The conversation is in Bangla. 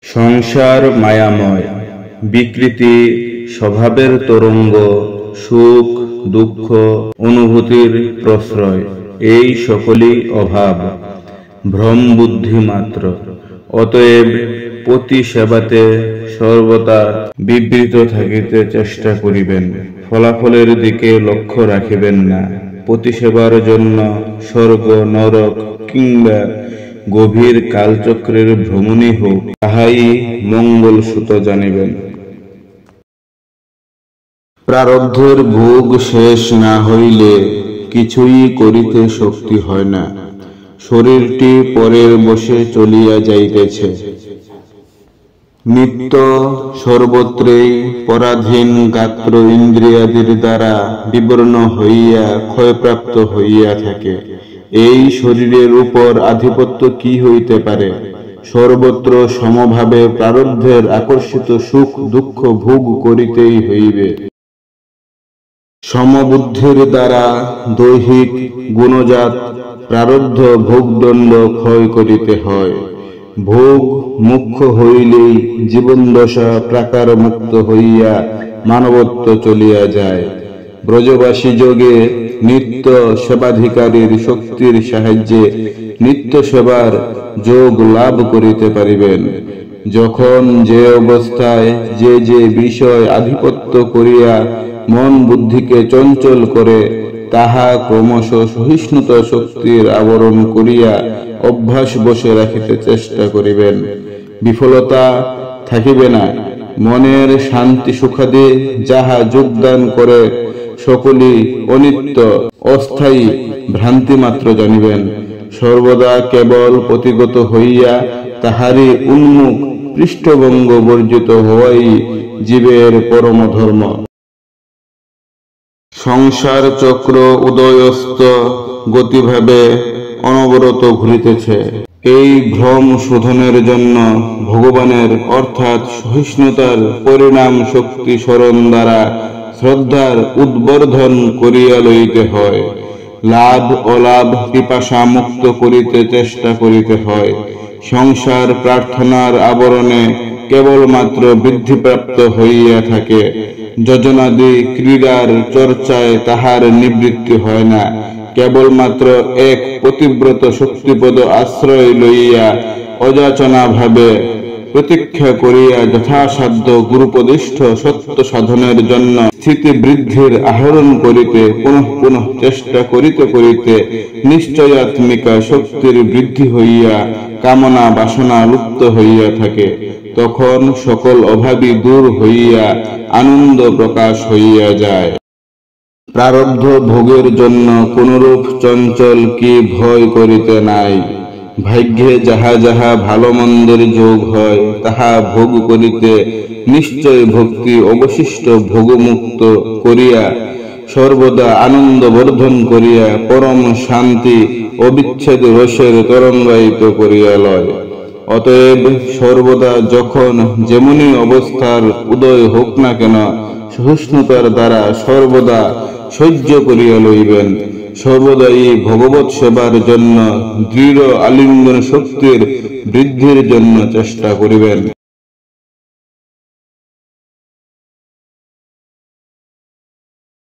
সংসার মায়াময়, বিকৃতি স্বভাবের তরঙ্গ, সুখ দুঃখ অনুভূতির প্রশ্রয়, এই সকলই অভাব, ভ্রম বুদ্ধি মাত্র। অতএব পতি সেবাতে সর্বদা বিবৃত থাকিতে চেষ্টা করিবেন, ফলাফলের দিকে লক্ষ্য রাখিবেন না। পতি সেবার জন্য স্বর্গ নরক কিংবা গভীর কালচক্রের ভ্রমণই হোক, তাহাই মঙ্গল সুত জানিবেন। প্রারব্ধের ভোগ শেষ না হইলে কিছুই করিতে শক্তি হয় না। শরীরটি পরের বশে চলিয়া যাইতেছে, নিত্য সর্বত্রই পরাধীন গাত্র ইন্দ্রিয়াদির দ্বারা বিবর্ণ হইয়া ক্ষয়প্রাপ্ত হইয়া থাকে। এই শরীরের উপর আধিপত্য কি হইতে পারে? সর্বত্র সমভাবে প্রারব্ধের আকর্ষিত সুখ দুঃখ ভোগ করিতেই হইবে। সমবুদ্ধির দ্বারা দৈহিক গুণজাত প্রারব্ধ ভোগদণ্ড ক্ষয় করিতে হয়। ভোগ মুখ্য হইলেই জীবনদশা প্রাকার মুক্ত হইয়া মানবত্ব চলিয়া যায়। ব্রজবাসী যোগে নিত্য সেবাধিকারীর শক্তির সাহায্যে নিত্য সেবার যোগ লাভ করিতে পারিবেন। যখন যে অবস্থায় যে যে বিষয় আধিপত্য করিয়া মন বুদ্ধিকে চঞ্চল করে, তাহা ক্রমশ সহিষ্ণুতা শক্তির আবরণ করিয়া অভ্যাস বসে রাখিতে চেষ্টা করিবেন। বিফলতা থাকিবে না। মনের শান্তি সুখাদে যাহা যোগদান করে সকলই অনিত্য অস্থায়ী ভ্রান্তি মাত্র জানিবেন। সর্বদা কেবল প্রতিগত হইয়া তাহারই উন্মুখ পৃষ্ঠভঙ্গ বর্জিত হওয়াই জীবের পরম ধর্ম। সংসার চক্র উদয়স্ত গতিভাবে অনবরত ঘুরিতেছে। এই ভ্রম শোধনের জন্য ভগবানের অর্থাৎ সহিষ্ণুতার পরিণাম শক্তি স্মরণ দ্বারা শ্রদ্ধার উদ্বর্ধন করিয়া লইতে হয়। লাভ অলাভ পিপাসা মুক্ত করিতে চেষ্টা করিতে হয়। সংসার প্রার্থনার আবরণে কেবলমাত্র বৃদ্ধিপ্রাপ্ত হইয়া থাকে। যজনাদি ক্রীড়ার চর্চায় তাহার নিবৃত্তি হয় না। কেবলমাত্র এক পতিব্রত শক্তিপদ আশ্রয় লইয়া অযাচনা ভাবে প্রতীক্ষা করিয়া যথাসাধ্য গুরুপদিষ্ঠ সত্য সাধনের জন্য স্থিতি বৃদ্ধির আহরণ করিতে পুনঃ পুনঃ চেষ্টা করিতে করিতে নিশ্চয়াত্মিকা শক্তির বৃদ্ধি হইয়া কামনা বাসনা লুপ্ত হইয়া থাকে। তখন সকল অভাবী দূর হইয়া আনন্দ প্রকাশ হইয়া যায়। প্রারব্ধ ভোগের জন্য কোনরূপ চঞ্চল কি ভয় করিতে নাই। ভাগ্যে যাহা যাহা ভালো মন্দের যোগ হয়, তাহা ভোগ করিতে নিশ্চয় ভক্তি অবশিষ্ট ভোগমুক্ত করিয়া সর্বদা আনন্দ বর্ধন করিয়া পরম শান্তি অবিচ্ছেদ রসের তরঙ্গায়িত করিয়া লয়। অতএব সর্বদা যখন যেমনি অবস্থার উদয় হোক না কেন, সহিষ্ণুতার দ্বারা সর্বদা সহ্য করিয়া লইবেন। সর্বদাই ভগবৎ সেবার জন্য দৃঢ় আলিঙ্গন শক্তির বৃদ্ধির জন্য চেষ্টা করিবেন।